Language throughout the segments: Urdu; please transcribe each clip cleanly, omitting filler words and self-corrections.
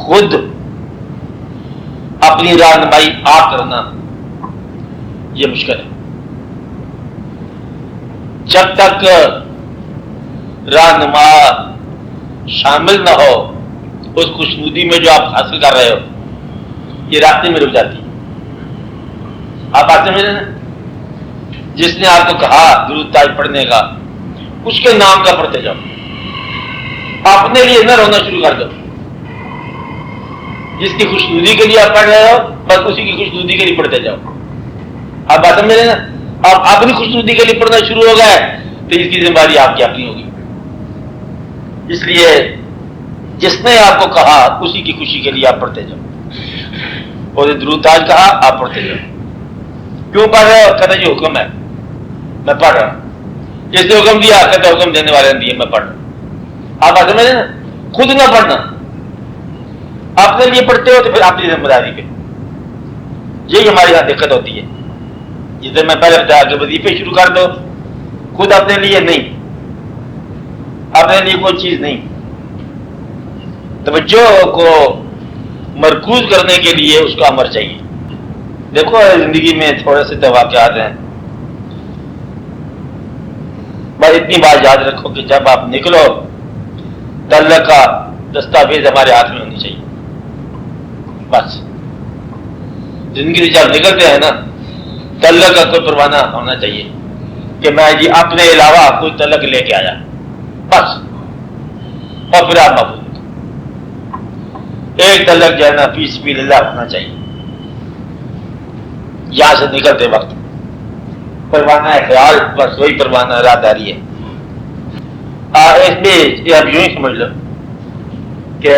خود اپنی رہنمائی آپ کرنا یہ مشکل ہے. جب تک رہنما شامل نہ ہو اس خوشنودی میں جو آپ حاصل کر رہے ہو، یہ راستے میں رک جاتی ہے. آپ باتیں میں نا، جس نے آپ کو کہا درود تاج پڑھنے کا، اس کے نام کا پڑھتے جاؤ. اپنے لیے نہ رونا شروع کر دو. جس کی خوشنودی کے لیے آپ پڑھ رہے ہو بس اسی کی خوشنودی کے لیے پڑھتے جاؤ. آپ باتیں میں نا، آپ اپنی خوشنودی کے لیے پڑھنا شروع ہو گئے تو اس کی ذمہ داری آپ کی اپنی ہوگی. اس لیے جس نے آپ کو کہا اسی کی خوشی کے لیے آپ پڑھتے جاؤ. اور درود تاج کہا آپ پڑھتے جاؤ. کیوں پڑھ رہے ہو؟ کہتے یہ حکم ہے میں پڑھ رہا ہوں. جس نے حکم دیا کہتے حکم دینے والے نے دیا میں پڑھ رہا ہوں. آپ باتیں میں نا، خود نہ پڑھنا، اپنے لیے پڑھتے ہو تو پھر اپنی ذمہ داری پہ. یہی ہماری یہاں دقت ہوتی ہے. جس میں پہلے بتایا کہ وظیفے شروع کر دو، خود اپنے لیے نہیں، اپنے لیے کوئی چیز نہیں. توجہ کو مرکوز کرنے کے لیے اس کا امر چاہیے. دیکھو زندگی میں تھوڑے سے واقعات ہیں، بس اتنی بات یاد رکھو کہ جب آپ نکلو تو اللہ کا دستاویز ہمارے ہاتھ میں ہونی چاہیے. بس زندگی سے جب نکلتے ہیں نا تو اللہ کا کوئی پروانہ ہونا چاہیے کہ میں جی اپنے علاوہ کوئی تعلق لے کے آیا بس. اور پھر آپ محفوظ ایک تعلق جو ہے نا فی سبیل اللہ ہونا چاہیے. یہاں سے نکلتے وقت پروانہ ہے خیال، بس وہی پروانہ راہداری ہے. اس میں آپ یوں ہی سمجھ لو کہ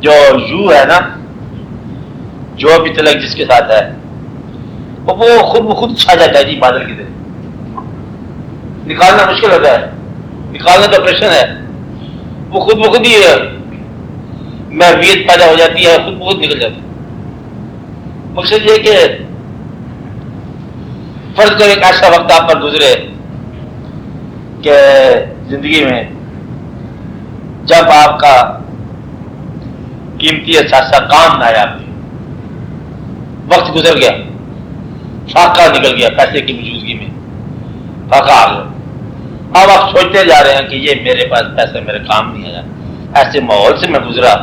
جو یو ہے نا، جو بھی تعلق جس کے ساتھ ہے وہ خود بخود چھا جاتا ہے جی بادل کی طرح. نکالنا مشکل ہوتا ہے، نکالنا تو آپریشن ہے. وہ خود بخود ہی محویت پیدا ہو جاتی ہے، خود بخود نکل جاتی ہے. مقصد یہ کہ فرض کرو ایک ایسا وقت آپ پر گزرے کہ زندگی میں جب آپ کا قیمتی اثاثہ کام نہ آیا، آپ کے وقت گزر گیا، فاقہ نکل گیا، پیسے کی موجودگی میں فاقہ آ گیا. اب آپ سوچتے جا رہے ہیں کہ یہ میرے پاس پیسہ میرے کام نہیں آیا. ایسے ماحول سے میں گزرا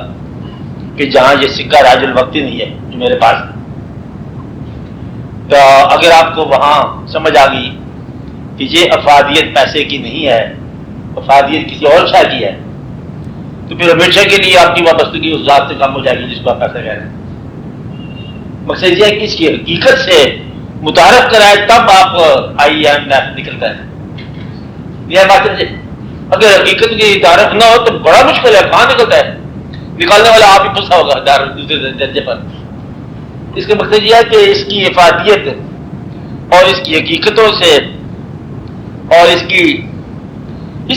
کہ جہاں یہ سکہ راج الوقت ہی نہیں ہے جو میرے پاس ہے. تو اگر آپ کو وہاں سمجھ آ گئی کہ یہ افادیت پیسے کی نہیں ہے، افادیت کسی اور شے کی ہے، تو پھر ہمیشہ کے لیے آپ کی وابستگی اس ذات سے کم ہو جائے گی جس کو آپ پیسہ کہہ رہے ہیں. مقصد یہ ہے کہ اس کی حقیقت سے متعارف کرائے تب آپ آئی ایم نکلتا ہے. یہ بات ہے، اگر حقیقت کی تعارف نہ ہو تو بڑا مشکل ہے. کہاں نکلتا ہے؟ نکالنے والا آپ ہی پھنسا ہوگا دوسرے درجے پر. اس کا مقصد یہ ہے کہ اس کی افادیت اور اس کی حقیقتوں سے اور اس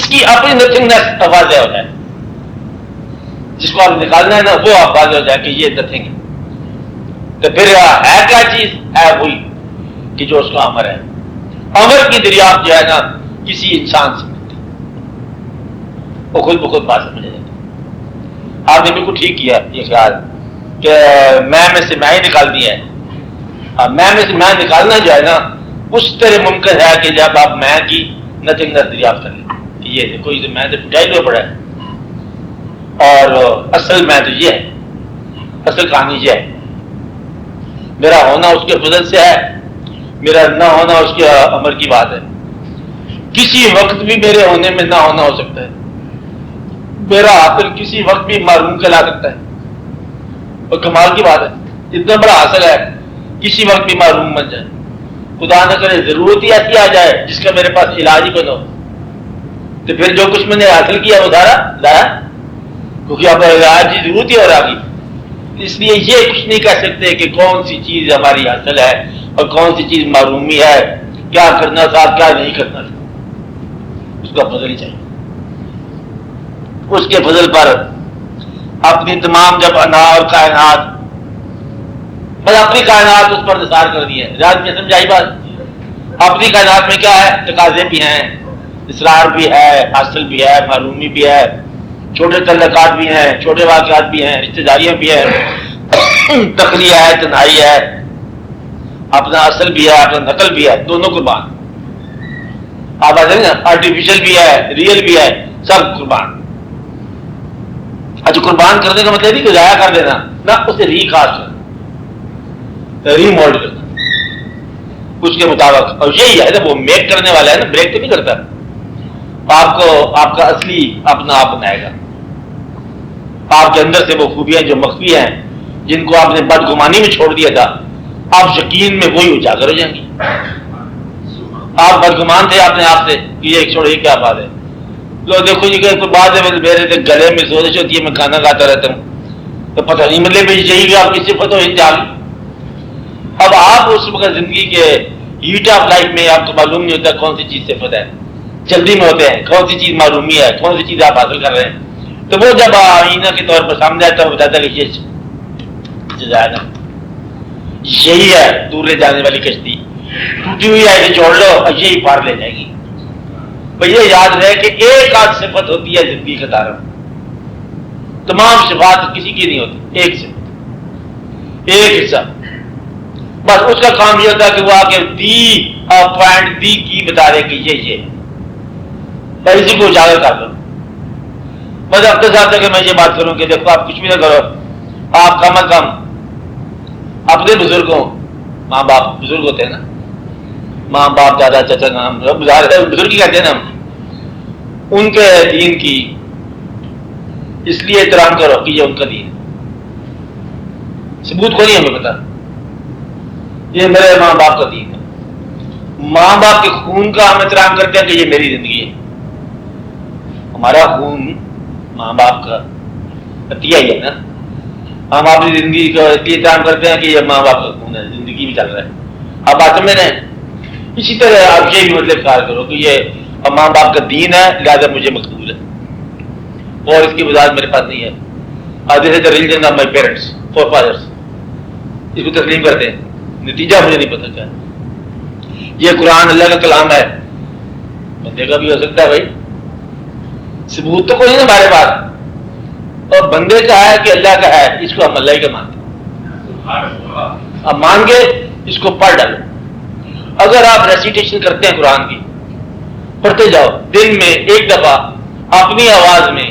کی اپنی نتھنگنیس واضح ہو جائے. جس کو آپ نکالنا ہے نا وہ آپ واضح ہو جائے کہ یہ نتھنگ ہے. تو پھر ہے کیا چیز؟ ہے وہی کہ جو اس کا امر ہے. امر کی دریافت جو ہے نا کسی انسان سے ملتی، وہ خود بخود بات سمجھ جاتی. آپ نے بالکل ٹھیک کیا یہ خیال کہ میں سے میں ہی نکال دیا ہے. میں سے میں نکالنا جو ہے نا اس طرح ممکن ہے کہ جب آپ میں کی نتھنگنیس دریافت کر لیں کہ یہ دیکھو یہ میں تو ٹھٹائی ہوا پڑا ہے اور اصل میں تو یہ ہے، اصل کہانی یہ ہے. میرا ہونا اس کے فضل سے ہے، میرا نہ ہونا اس کے امر کی بات ہے. کسی وقت بھی میرے ہونے میں نہ ہونا ہو سکتا ہے. میرا حاصل کسی وقت بھی معروم کہلا سکتا ہے. اور کمال کی بات ہے، اتنا بڑا حاصل ہے کسی وقت بھی معروم بن جائے. خدا نہ کرے ضرورت ہی ایسی آ جائے جس کا میرے پاس علاج ہی بنا ہو، تو پھر جو کچھ میں نے حاصل کیا وہ سارا لایا، کیونکہ اب علاج کی ضرورت ہی اور آ گئی. اس لیے یہ کچھ نہیں کہہ سکتے کہ کون سی چیز ہماری حاصل ہے اور کون سی چیز معرومی ہے، کیا کرنا تھا کیا نہیں کرنا تھا. اس کا فضل ہی چاہیے. اس کے فضل پر اپنی تمام جب انا اور کائنات، بس اپنی کائنات اس پر نثار کر دی ہے. رات میں سمجھائی بات. اپنی کائنات میں کیا ہے؟ تقاضے بھی ہیں، اسرار بھی ہے، حاصل بھی ہے، معلومی بھی ہے، چھوٹے تعلقات بھی ہیں، چھوٹے واقعات بھی ہیں، رشتے داریاں بھی ہیں، تقلیہ ہے، تنہائی ہے، اپنا اصل بھی ہے، اپنا نقل بھی ہے، دونوں قربان. آپ آتے ہیں نا، آرٹیفیشل بھی ہے، ریئل بھی ہے، سب قربان. اچھا، قربان کرنے کا مطلب نہیں کہ ضائع کر دینا، نہ اسے ریکاسٹ کرنا، ری مولڈ کرنا اس کے مطابق. اور یہی ہے جب وہ میک کرنے والا ہے نا، بریک تو نہیں کرتا. آپ کو آپ کا اصلی اپنا آپ بنائے گا. آپ کے اندر سے وہ خوبیاں جو مخفی ہیں، جن کو آپ نے بدگمانی میں چھوڑ دیا تھا، آپ یقین میں وہی اجاگر ہو جائیں گی. آپ بدگمان تھے اپنے آپ سے کہ یہ چھوڑو، یہ کیا بات ہے. لو دیکھو جی، کوئی بات ہے میرے سے گلے میں سوزش ہوتی ہے، میں کھانا کھاتا رہتا ہوں، تو پتہ نہیں مطلب یہی آپ کی صفت ہو انجال. اب آپ اس وقت زندگی کے ہیٹ آف لائف میں آپ کو معلوم نہیں ہوتا کون سی چیز صفت ہے، جلدی میں ہوتے ہیں کون سی چیز معلومی ہے، کون سی چیز آپ حاصل کر رہے ہیں. تو وہ جب آئینہ کے طور پر سامنے آتا ہے، بتاتا ہے کہ یہ یہی ہے دور لے جانے والی کشتی، ٹوٹی ہوئی ہے، جوڑ لو اور یہی پار لے جائے گی. بھئی یہ یاد رہے کہ ایک آدھ صفت ہوتی ہے زندگی کا تارا، تمام صفات کسی کی نہیں ہوتی، ایک صفت، ایک حصہ. بس اس کا کام یہ ہوتا ہے کہ وہ آ کے پوائنٹ دی کی بتا رہے کہ یہ بس اسی کو اجاگر کر دو. بس اب تو چاہتے کہ میں یہ بات کروں کہ دیکھو آپ کچھ بھی نہ کرو، آپ کم از کم اپنے بزرگوں، ماں باپ بزرگ ہوتے ہیں نا، ماں باپ دادا چچا نام بزرگ ہی کہتے ہیں نا ہم، ان کے دین کی اس لیے احترام کرو کہ یہ ان کا دین. ثبوت کو نہیں ہمیں پتا، یہ میرے ماں باپ کا دین ہے. ماں باپ کے خون کا ہم احترام کرتے ہیں کہ یہ میری زندگی ہے. ہمارا خون ماں باپ کا عطیہ ہی ہے نا، ہم اپنی زندگی کا احترام کرتے ہیں کہ یہ ماں باپ کا خون ہے، زندگی بھی چل رہا ہے. اب بات میں نے اسی طرح آپ یہ بھی مطلب خیال کرو کہ یہ ماں باپ کا دین ہے، لہٰذا مجھے مقبول ہے اور اس کی وضاحت میرے پاس نہیں ہے. This is the religion of my parents, forefathers. اس کو تسلیم کرتے ہیں، نتیجہ مجھے نہیں پتا کیا ہے. یہ قرآن اللہ کا کلام ہے، بندے کا بھی ہو سکتا ہے بھائی، ثبوت تو کوئی نہیں ہمارے پاس، اور بندے کا ہے کہ اللہ کا ہے، اس کو ہم اللہ ہی کا مانتے ہیں. اب مان گے اس کو پڑھ ڈالو. اگر آپ ریسیٹیشن کرتے ہیں قرآن کی، پڑھتے جاؤ دن میں ایک دفعہ اپنی آواز میں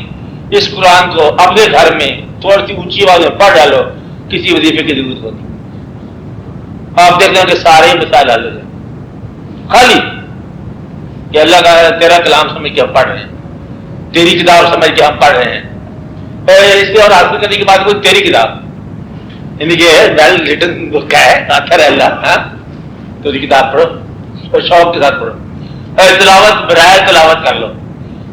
اس قرآن کو اپنے گھر میں تھوڑی سی اونچی آواز میں پڑھ ڈالو، کسی وظیفے کی ضرورت ہوتی. آپ دیکھتے ہیں کہ سارے مسائل حل ہو جائیں، خالی کہ اللہ کا تیرا کلام سمجھ کے ہم پڑھ رہے ہیں، تیری کتاب سمجھ کے ہم پڑھ رہے ہیں. اور اس کے اور حاصل کرنے کے بعد کوئی تیری کتاب، یعنی کہ ویل ریٹن بک ہے، آتا ہے اللہ، تیری کتاب پڑھو اور شوق کے ساتھ پڑھو، اور تلاوت برائے تلاوت کر لو.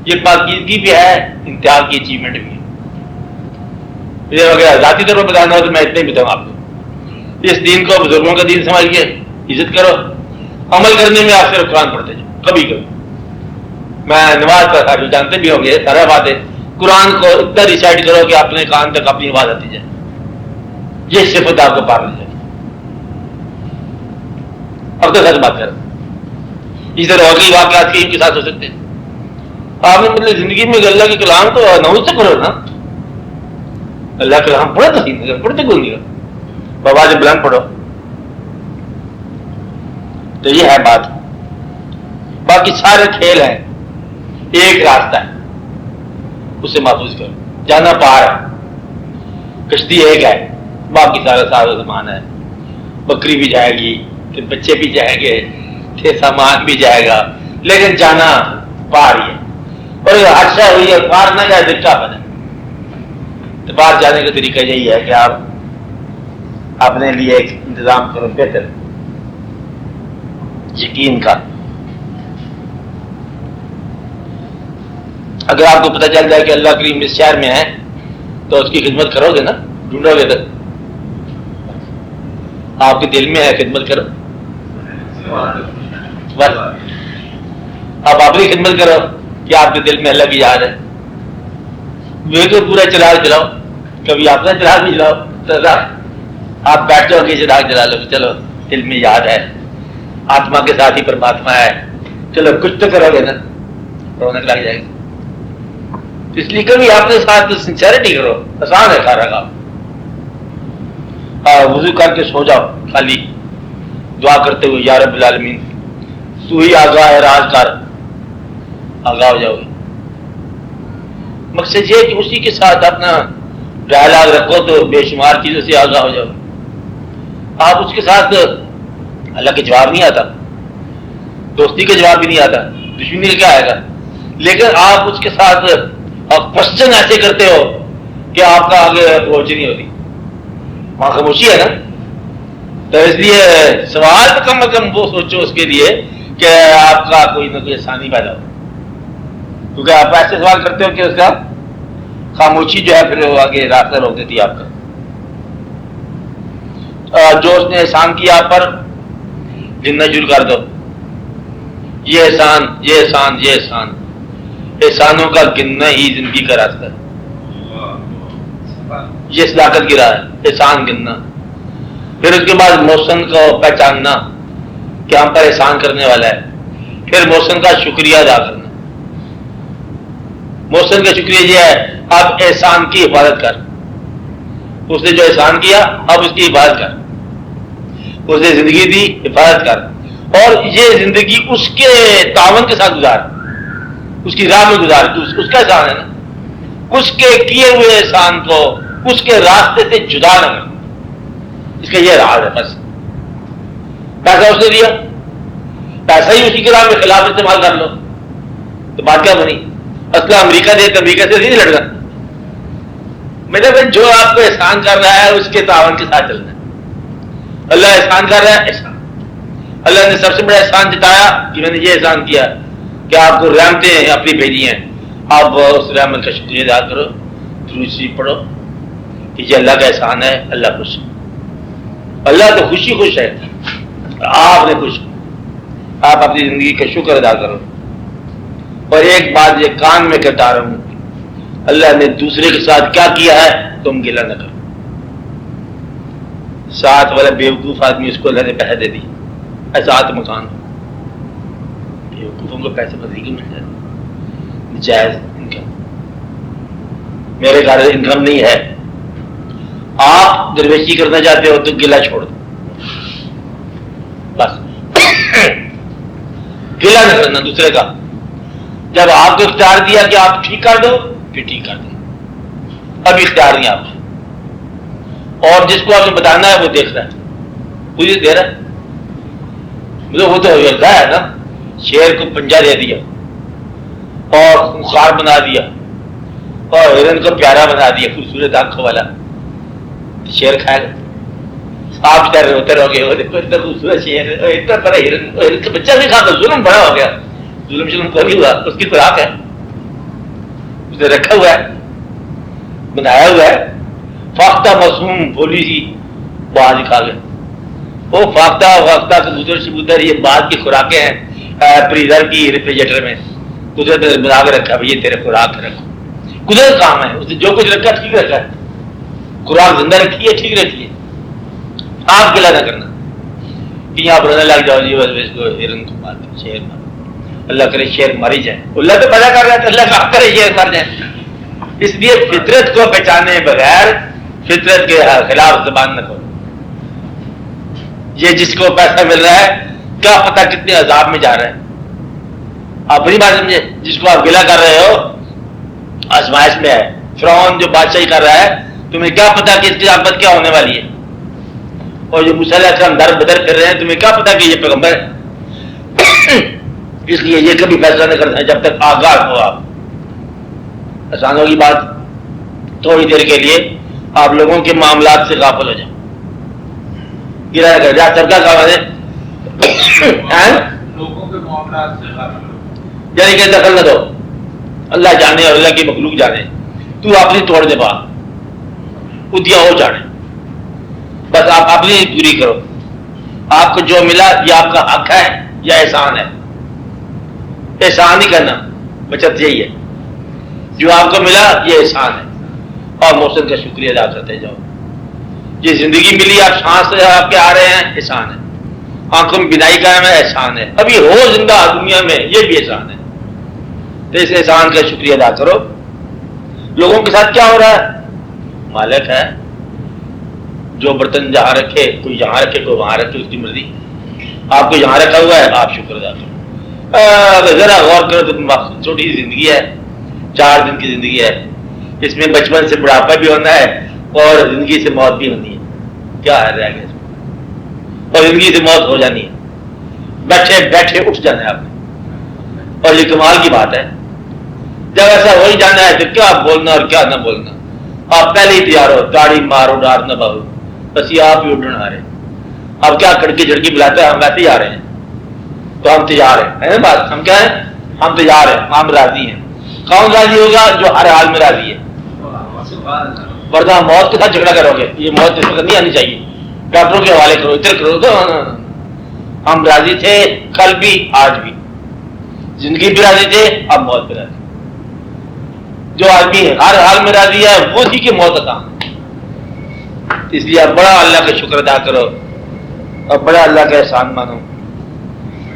یہ پاکیزگی بھی ہے، امتحان کی اچیومنٹ بھی ہے. مجھے اگر ذاتی طور پر بتانا ہو تو میں اتنے ہی بتاؤں آپ کو. اس دین کو بزرگوں کا دین سمجھ کے عزت کرو، عمل کرنے میں آپ صرف قرآن پڑھتے جاؤ. کبھی کبھی میں نماز پڑھتا جو جانتے بھی ہوں گے سارا بات ہے، قرآن کو اتنا ریسائٹ کرو کہ اپنے کان تک اپنی آواز آتی جائے. یہ صفت آپ کو پار لے جائے. اب تو سچ بات کر، اس طرح اور کئی واقعات کے ساتھ ہو سکتے ہیں. آپ نے مطلب زندگی میں اللہ کے کلام تو نوز سے پڑھو نا، اللہ کے کلام پڑھا تو پڑھتے کون نہیں، بابا جب بلند پڑھو. تو یہ ہے بات. باقی سارے کھیل ہیں، ایک راستہ ہے، اسے محفوظ کرو. جانا پار ہے، کشتی ایک ہے، باقی سارا ساز و سامان ہے. بکری بھی جائے گی، پھر بچے بھی جائیں گے، پھر سامان بھی جائے گا، لیکن جانا پار ہی ہے. اور حادثہ ہوئی ہے پار نہ جائے دکھا بنے. تو باہر جانے کا طریقہ یہی ہے کہ آپ اپنے لیے ایک انتظام کرو بہتر یقین کا. اگر آپ کو پتہ چل جائے کہ اللہ کریم اس شہر میں ہے تو اس کی خدمت کرو گے نا، ڈھونڈو گے. تو آپ کے دل میں ہے خدمت کرو، بس آپ اپنی خدمت کرو کہ آپ کے دل میں اللہ کی یاد ہے. وہ تو پورا چراغ جلاؤ، کبھی اپنا چراغ بھی جلاؤ. تو آپ بیٹھ جاؤ کہ چراغ جلا لو، چلو دل میں یاد ہے، آتما کے ساتھ ہی پرماتما ہے، چلو کچھ تو کرو گے نا، رونق لگ جائے گی. اس لیے کبھی اپنے ساتھ سنسیئرٹی کرو، آسان ہے سارا کام. وضو کر کے سو جاؤ خالی دعا کرتے ہوئے، یا رب العالمین تو ہی آگاہ ہے، راز کر، آگاہ ہو جاؤ گے. مقصد یہ ہے کہ اسی کے ساتھ اپنا ڈائلاگ رکھو تو بے شمار چیزوں سے آگاہ ہو جاؤ. آپ اس کے ساتھ اللہ کے جواب نہیں آتا، دوستی کا جواب بھی نہیں آتا، دشمنی کا کیا آئے گا، لیکن آپ اس کے ساتھ کوشچن ایسے کرتے ہو کہ آپ کا آگے اپروچ نہیں ہوتی، وہاں خاموشی ہے نا. تو اس لیے سوال تو کم از کم وہ سوچو اس کے لیے کہ آپ کا کوئی نہ کوئی آسانی پیدا ہو، کیونکہ آپ ایسے سوال کرتے ہو کہ اس کا خاموشی جو ہے پھر وہ آگے راستہ روک دیتی ہے آپ کا. جو اس نے احسان کیا آپ پر گننا شروع کر دو، یہ احسان، یہ احسان، یہ احسان. احسانوں کا گننا ہی زندگی کا راستہ ہے، یہ صداقت کی راہ ہے، احسان گننا. پھر اس کے بعد محسن کو پہچاننا کہ ہم پر احسان کرنے والا ہے، پھر محسن کا شکریہ ادا کرنا. محسن کا شکریہ یہ ہے اب احسان کی حفاظت کر، اس نے جو احسان کیا اب اس کی حفاظت کر، اس نے زندگی دی حفاظت کر، اور یہ زندگی اس کے تعاون کے ساتھ گزار، اس کی راہ میں گزار. اس کا احسان ہے نا، اس کے کیے ہوئے احسان کو اس کے راستے سے جدا نہ کر. اس کا یہ راز ہے. بس پیسہ اس نے دیا، پیسہ ہی اسی کے راہ میں خلاف استعمال کر لو تو بات کیا بنی. اصل امریکہ دے تو امریکہ سے نہیں لڑنا. میرے بھائی جو آپ کو احسان کر رہا ہے اس کے تعاون کے ساتھ چلنا ہے. اللہ احسان کر رہا ہے، احسان. اللہ نے سب سے بڑا احسان جتایا کہ میں نے یہ احسان کیا کہ آپ کو رحمتیں اپنی بھیجی ہیں، آپ اس رحمت کا شکریہ ادا کرو، درود شریف پڑھو کہ یہ اللہ کا احسان ہے. اللہ خوش، اللہ تو خوشی خوش ہے، آپ نے خوش، آپ اپنی زندگی کا شکر ادا کرو. اور ایک بات یہ کان میں کہتا رہا ہوں، اللہ نے دوسرے کے ساتھ کیا کیا ہے تم گلہ نہ کرو. ساتھ والا بیوقوف آدمی اس کو اللہ نے پیسے دے دی، ایسا آت مکان ہو، بیوقوفوں کو پیسے بدلی کیوں مل جاتے، جائز انکم. میرے گھر انکم نہیں ہے، آپ درویشی کرنا چاہتے ہو تو گلہ چھوڑ دو، بس گلہ نہ کرنا دوسرے کا. جب آپ کو اختیار دیا کہ آپ ٹھیک کر دو پھر ٹھیک کر دو، ابھی اختیار نہیں آپ کو. اور جس کو آپ نے بتانا ہے وہ دیکھ رہا ہے، مجھے دے رہا ہے، مجھے وہ تو ہے نا. شیر کو پنجہ دے دیا اور خونخوار بنا دیا اور ہرن کو پیارا بنا دیا، خوبصورت آنکھوں والا، شیر کھائے گا. آپ ہوتے رہو گے، وہ دیکھو اتنا خوبصورت شیر، اتنا بڑا ہرن کا بچہ نہیں کھاتا. ظلم بڑا ہو گیا، ظلم شلم کو نہیں ہوا، اس کی خوراک ہے، اسے رکھا ہوا ہے، بنایا ہوا ہے. فاختہ معصوم بولی سی باز کھا گئے. وہ فاختہ فاختہ کبوتر شبوتر یہ بعد کی خوراکیں ہیں فریزر کی ریفریجریٹر میں قدرت نے بنا کے رکھا، بھائی یہ تیرے خوراک رکھو. قدرت کام ہے، اس نے جو کچھ رکھا ٹھیک رکھا ہے، خوراک زندہ رکھی ہے، ٹھیک رکھی ہے. آپ گلا نہ کرنا کہ یہاں بڑھنے لگ جاؤ جی بس کو ہرن کو مار دو، شیر مار. اللہ کرے شیر ماری جائے، اللہ تو پیدا کر رہا ہے تو اللہ کا کرے شیر مر جائے. اس لیے فطرت کو پہچانے بغیر فطرت کے خلاف زبان نہ کرو. یہ جس کو پیسہ مل رہا ہے کیا پتہ کتنے عذاب میں جا رہا ہے. آپ بڑی بات سمجھے، جس کو آپ گلہ کر رہے ہو آزمائش میں ہے. فرعون جو بادشاہی کر رہا ہے تمہیں کیا پتہ کہ اس کی عاقبت کیا ہونے والی ہے. اور جو موسیٰ علیہ السلام در بدر کر رہے ہیں تمہیں کیا پتہ کہ یہ پیغمبر ہے. اس لیے یہ کبھی فیصلہ نہ کرنا جب تک آگاہ ہو. آپ آسان ہوگی بات، تھوڑی دیر کے لیے آپ لوگوں کے معاملات سے غافل ہو جائیں. گرا کر جا سب کا کام ہے لوگوں کے معاملات سے غافل ہو، یعنی کہ دخل نہ دو. اللہ جانے اور اللہ کی مخلوق جانے، تو اپنی توڑ دے بات ادیا ہو جانے، بس آپ اپنی پوری کرو. آپ کو جو ملا یہ آپ کا حق ہے یا احسان ہے. احسان ہی کرنا، بچت یہی ہے. جو آپ کو ملا یہ احسان ہے اور محسن کا شکریہ ادا کرتے جاؤ. یہ زندگی ملی، آپ سانس آپ کے آ رہے ہیں، احسان ہے. آنکھوں میں بینائی قائم ہے، احسان ہے. ابھی ہو زندہ دنیا میں، یہ بھی احسان ہے. تو اس احسان کا شکریہ ادا کرو لوگوں کے ساتھ کیا ہو رہا ہے؟ مالک ہے، جو برتن جہاں رکھے، کوئی یہاں رکھے کوئی وہاں رکھے، اس کی مرضی. آپ کو یہاں رکھا ہوا ہے، آپ شکر ادا کرو. ذرا غور کرو تو چھوٹی سی زندگی ہے، 4 دن کی زندگی ہے، اس میں بچپن سے بڑھاپا بھی ہونا ہے اور زندگی سے موت بھی ہونی ہے. کیا ہے رہ گیا اس میں؟ اور زندگی سے موت ہو جانی ہے، بیٹھے بیٹھے اٹھ جانا ہے آپ نے. اور یہ کمال کی بات ہے، جب ایسا ہو ہی جانا ہے تو کیا بولنا اور کیا نہ بولنا. آپ پہلے ہی تیار ہو، داڑھی مارو ڈار نہ بہو، بس یہ آپ ہی اڈن آ رہے ہیں. اب کیا کڑکی جھڑکی بلاتا ہے، ہم ویسے ہی آ رہے ہیں. تو ہم تیار ہیں، ہے نا بات؟ ہم کیا ہیں؟ ہم تیار ہیں، ہم راضی ہیں. کون راضی ہوگا؟ جو ہر حال میں راضی ہے. ورنہ موت کے ساتھ جھگڑا کرو گے، یہ موت اس وقت نہیں آنی چاہیے. ڈاکٹروں کے حوالے کرو، ادھر کرو. تو ہم راضی تھے کل بھی آج بھی، زندگی بھی راضی تھے، اب موت بھی راضی. جو آدمی ہر حال میں راضی ہے وہی کی موت عطا. اس لیے اب بڑا اللہ کا شکر ادا کرو اور بڑا اللہ کا احسان مانو